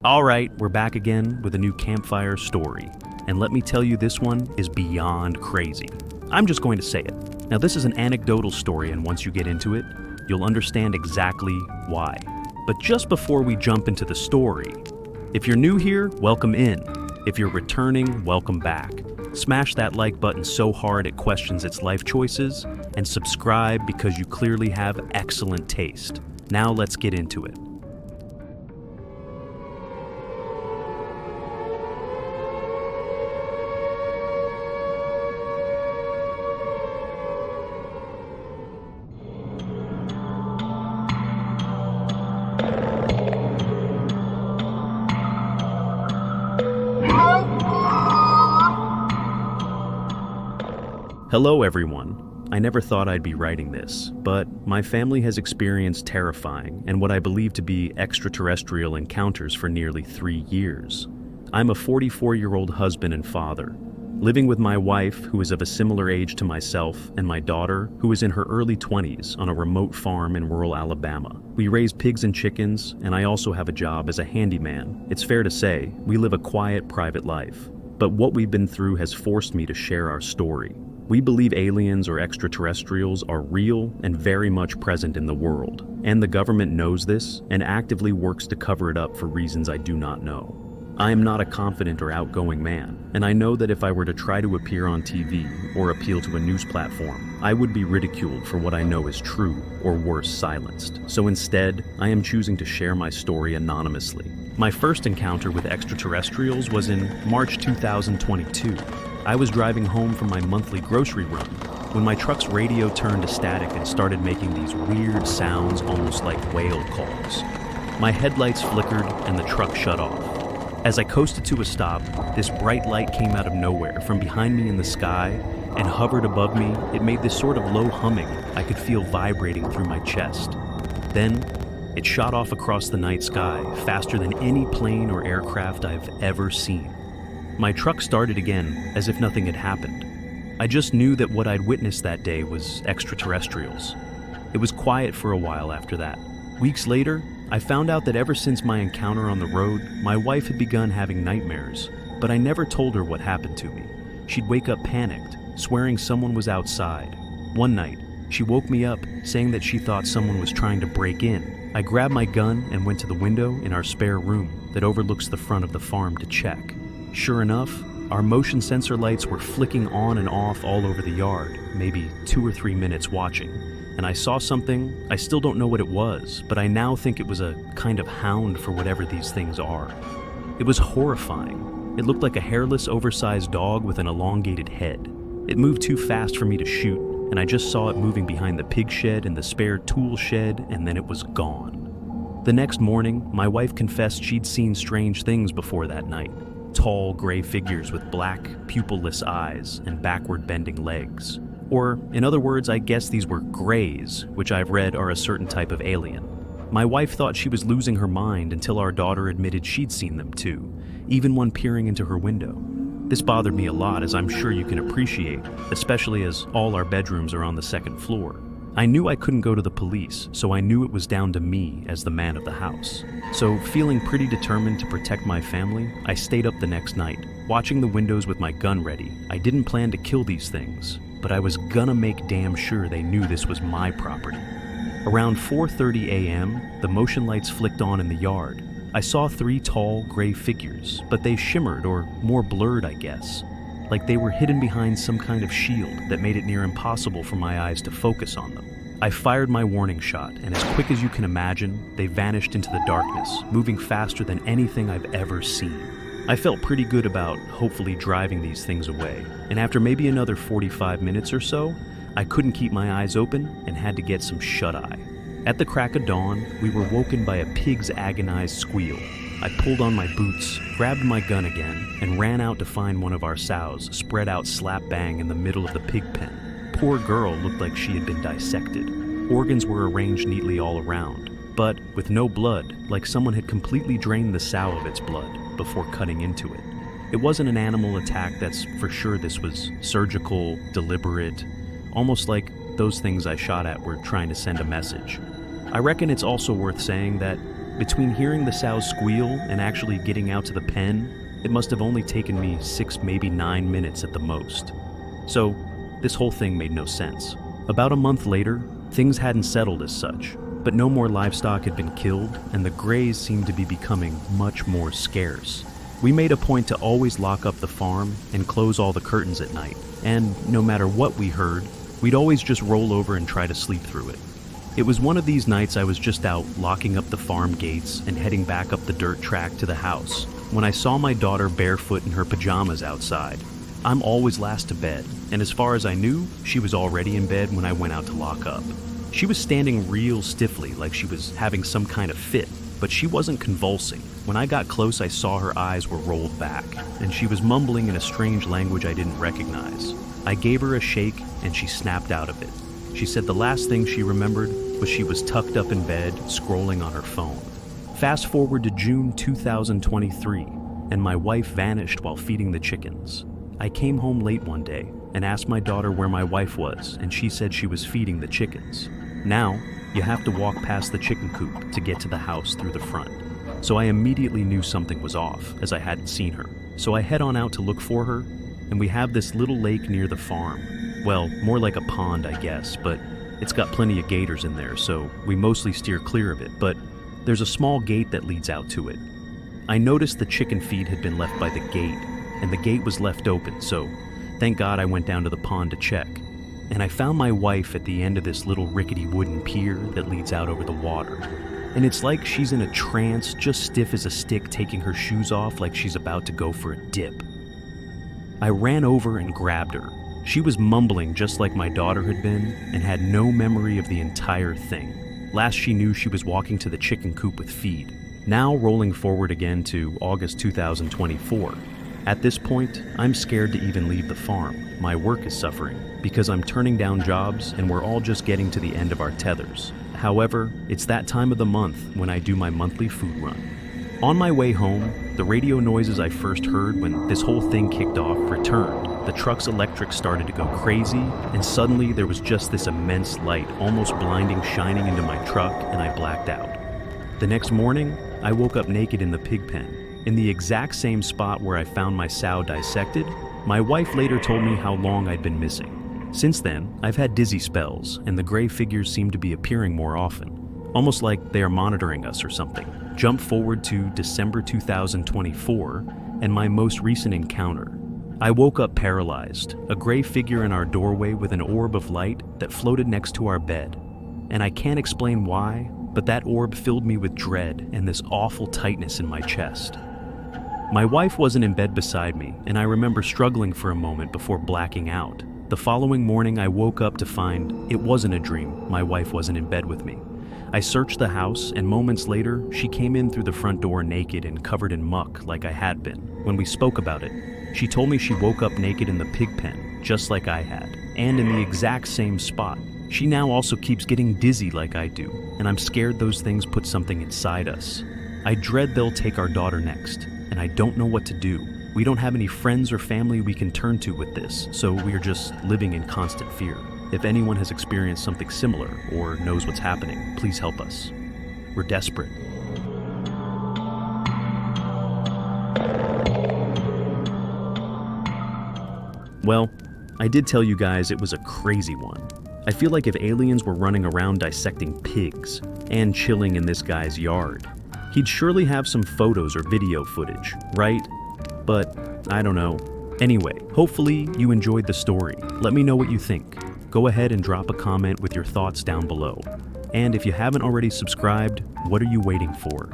Alright, we're back again with a new Campfire story. And let me tell you, this one is beyond crazy. I'm just going to say it. Now, this is an anecdotal story, and once you get into it, you'll understand exactly why. But just before we jump into the story, if you're new here, welcome in. If you're returning, welcome back. Smash that like button so hard it questions its life choices, and subscribe because you clearly have excellent taste. Now let's get into it. Hello everyone. I never thought I'd be writing this, but my family has experienced terrifying and what I believe to be extraterrestrial encounters for nearly 3 years. I'm a 44-year-old husband and father, living with my wife, who is of a similar age to myself, and my daughter, who is in her early 20s on a remote farm in rural Alabama. We raise pigs and chickens, and I also have a job as a handyman. It's fair to say, we live a quiet, private life. But what we've been through has forced me to share our story. We believe aliens or extraterrestrials are real and very much present in the world, and the government knows this and actively works to cover it up for reasons I do not know. I am not a confident or outgoing man, and I know that if I were to try to appear on TV or appeal to a news platform, I would be ridiculed for what I know is true, or worse, silenced. So instead, I am choosing to share my story anonymously. My first encounter with extraterrestrials was in March 2022. I was driving home from my monthly grocery run when my truck's radio turned to static and started making these weird sounds almost like whale calls. My headlights flickered and the truck shut off. As I coasted to a stop, this bright light came out of nowhere from behind me in the sky and hovered above me. It made this sort of low humming I could feel vibrating through my chest. Then, it shot off across the night sky faster than any plane or aircraft I've ever seen. My truck started again, as if nothing had happened. I just knew that what I'd witnessed that day was extraterrestrials. It was quiet for a while after that. Weeks later, I found out that ever since my encounter on the road, my wife had begun having nightmares, but I never told her what happened to me. She'd wake up panicked, swearing someone was outside. One night, she woke me up, saying that she thought someone was trying to break in. I grabbed my gun and went to the window in our spare room that overlooks the front of the farm to check. Sure enough, our motion sensor lights were flicking on and off all over the yard, maybe 2 or 3 minutes watching. And I saw something. I still don't know what it was, but I now think it was a kind of hound for whatever these things are. It was horrifying. It looked like a hairless, oversized dog with an elongated head. It moved too fast for me to shoot, and I just saw it moving behind the pig shed and the spare tool shed, and then it was gone. The next morning, my wife confessed she'd seen strange things before that night. Tall, gray figures with black, pupilless eyes and backward-bending legs. Or, in other words, I guess these were greys, which I've read are a certain type of alien. My wife thought she was losing her mind until our daughter admitted she'd seen them too, even one peering into her window. This bothered me a lot, as I'm sure you can appreciate, especially as all our bedrooms are on the second floor. I knew I couldn't go to the police, so I knew it was down to me as the man of the house. So, feeling pretty determined to protect my family, I stayed up the next night, watching the windows with my gun ready. I didn't plan to kill these things, but I was gonna make damn sure they knew this was my property. Around 4:30 a.m., the motion lights flicked on in the yard. I saw 3 tall, gray figures, but they shimmered, or more blurred, I guess. Like they were hidden behind some kind of shield that made it near impossible for my eyes to focus on them. I fired my warning shot, and as quick as you can imagine, they vanished into the darkness, moving faster than anything I've ever seen. I felt pretty good about hopefully driving these things away, and after maybe another 45 minutes or so, I couldn't keep my eyes open and had to get some shut-eye. At the crack of dawn, we were woken by a pig's agonized squeal. I pulled on my boots, grabbed my gun again, and ran out to find one of our sows spread out slap-bang in the middle of the pig pen. Poor girl looked like she had been dissected. Organs were arranged neatly all around, but with no blood, like someone had completely drained the sow of its blood before cutting into it. It wasn't an animal attack, that's for sure. This was surgical, deliberate, almost like those things I shot at were trying to send a message. I reckon it's also worth saying that Between hearing the sows squeal and actually getting out to the pen, it must have only taken me 6, maybe 9 minutes at the most. So, this whole thing made no sense. About a month later, things hadn't settled as such, but no more livestock had been killed, and the grays seemed to be becoming much more scarce. We made a point to always lock up the farm and close all the curtains at night, and no matter what we heard, we'd always just roll over and try to sleep through it. It was one of these nights I was just out locking up the farm gates and heading back up the dirt track to the house when I saw my daughter barefoot in her pajamas outside. I'm always last to bed, and as far as I knew, she was already in bed when I went out to lock up. She was standing real stiffly like she was having some kind of fit, but she wasn't convulsing. When I got close, I saw her eyes were rolled back, and she was mumbling in a strange language I didn't recognize. I gave her a shake, and she snapped out of it. She said the last thing she remembered was she was tucked up in bed, scrolling on her phone. Fast forward to June 2023, and my wife vanished while feeding the chickens. I came home late one day and asked my daughter where my wife was, and she said she was feeding the chickens. Now, you have to walk past the chicken coop to get to the house through the front. So I immediately knew something was off, as I hadn't seen her. So I head on out to look for her, and we have this little lake near the farm. Well, more like a pond, I guess, but it's got plenty of gators in there, so we mostly steer clear of it, but there's a small gate that leads out to it. I noticed the chicken feed had been left by the gate, and the gate was left open, so thank God I went down to the pond to check. And I found my wife at the end of this little rickety wooden pier that leads out over the water. And it's like she's in a trance, just stiff as a stick, taking her shoes off like she's about to go for a dip. I ran over and grabbed her. She was mumbling just like my daughter had been and had no memory of the entire thing. Last she knew, she was walking to the chicken coop with feed. Now rolling forward again to August 2024. At this point, I'm scared to even leave the farm. My work is suffering because I'm turning down jobs and we're all just getting to the end of our tethers. However, it's that time of the month when I do my monthly food run. On my way home, the radio noises I first heard when this whole thing kicked off returned. The truck's electric started to go crazy, and suddenly there was just this immense light, almost blinding, shining into my truck, and I blacked out. The next morning, I woke up naked in the pig pen, in the exact same spot where I found my sow dissected. My wife later told me how long I'd been missing. Since then, I've had dizzy spells, and the gray figures seem to be appearing more often, almost like they are monitoring us or something. Jump forward to December 2024, and my most recent encounter. I woke up paralyzed, a gray figure in our doorway with an orb of light that floated next to our bed. And I can't explain why, but that orb filled me with dread and this awful tightness in my chest. My wife wasn't in bed beside me, and I remember struggling for a moment before blacking out. The following morning, I woke up to find it wasn't a dream. My wife wasn't in bed with me. I searched the house, and moments later, she came in through the front door naked and covered in muck like I had been. When we spoke about it, she told me she woke up naked in the pig pen, just like I had, and in the exact same spot. She now also keeps getting dizzy like I do, and I'm scared those things put something inside us. I dread they'll take our daughter next, and I don't know what to do. We don't have any friends or family we can turn to with this, so we're just living in constant fear. If anyone has experienced something similar or knows what's happening, please help us. We're desperate. Well, I did tell you guys it was a crazy one. I feel like if aliens were running around dissecting pigs and chilling in this guy's yard, he'd surely have some photos or video footage, right? But I don't know. Anyway, hopefully you enjoyed the story. Let me know what you think. Go ahead and drop a comment with your thoughts down below. And if you haven't already subscribed, what are you waiting for?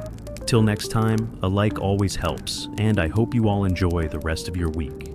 Till next time, a like always helps, and I hope you all enjoy the rest of your week.